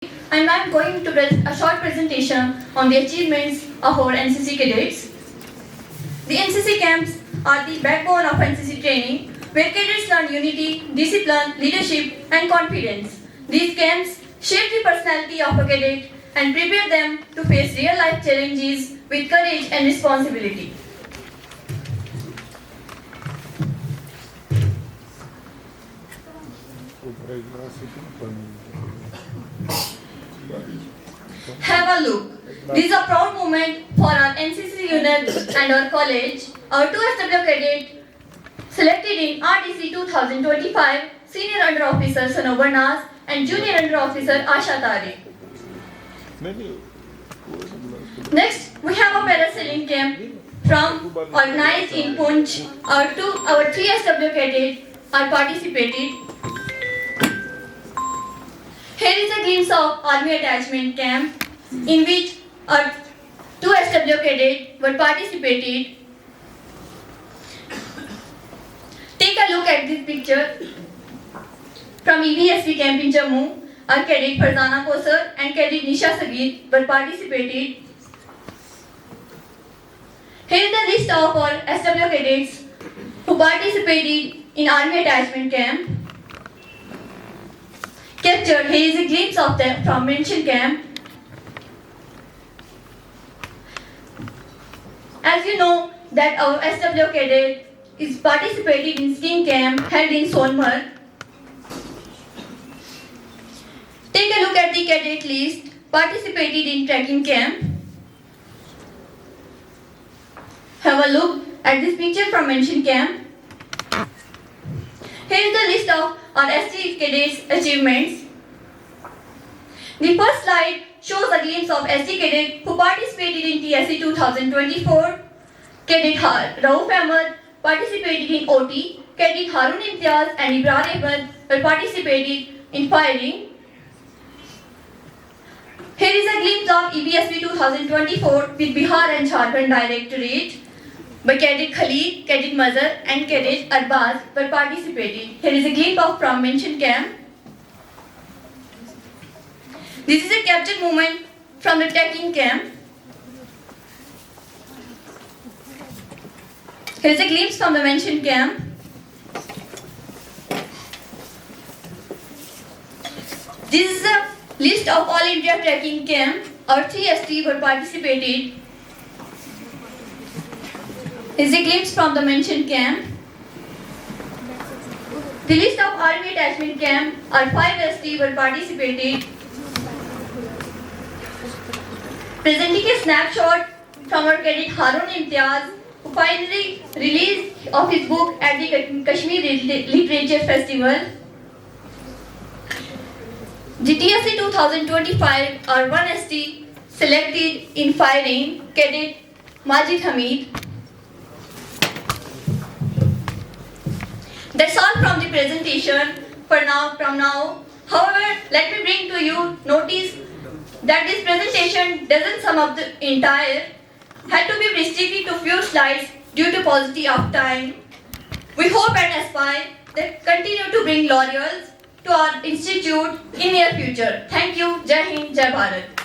and I am going to present a short presentation on the achievements of our NCC cadets. The NCC camps are the backbone of NCC training, where cadets learn unity, discipline, leadership, and confidence. These camps shape the personality of a cadet and prepare them to face real-life challenges with courage and responsibility. Have a look. This is a proud moment for our NCC unit and our college. Our 2SW cadet selected in RDC 2025 Senior Under Officer Sanobar Nas and Junior Under Officer Asha Tariq. Next, we have a parasailing camp from organized in Punch. Our 3SW cadets are participated. Here is a glimpse of Army Attachment Camp in which our 2SW cadets were participated. Take a look at this picture. From EVSP camp in Jammu, our cadet Farzana Kosar and cadet Nisha Sagir were participated. Here is the list of our SW cadets who participated in Army Attachment Camp. Captured, here is a glimpse of them from mentioned camp. As you know that our SW cadet is participating in skiing camp held in Sonmarg. Take a look at the cadet list participated in trekking camp. Have a look at this picture from mentioned camp. Here is the list of our ST cadets' achievements. The first slide shows a glimpse of ST cadet who participated in TSC 2024. Cadet Rauf Ahmed participated in OT. Cadet Harun Imtiaz and Ibrahim Ahmed were participated in firing. Here is a glimpse of EBSP 2024 with Bihar and Jharkhand Directorate by Cadet Khalid, Cadet Mazhar and Cadet Arbaz were participating. Here is a glimpse of from mentioned camp. This is a captured moment from the trekking camp. Here is a glimpse from the mentioned camp. This is a list of all India trekking camp. Our 3ST were participated. Is a glimpse from the mentioned camp. The list of Army Attachment Camp, our 5ST were participated. Presenting a snapshot from our cadet Harun Imtiaz, who finally released of his book at the Kashmir Literature Festival. GTSC 2025, our 1ST selected in firing, Cadet Majid Hamid. That's all from the presentation from now. However, let me bring to you notice that this presentation doesn't sum up the entire, had to be restricted to few slides due to paucity of time. We hope and aspire that continue to bring laurels to our institute in near future. Thank you. Jai Hind, Jai Bharat.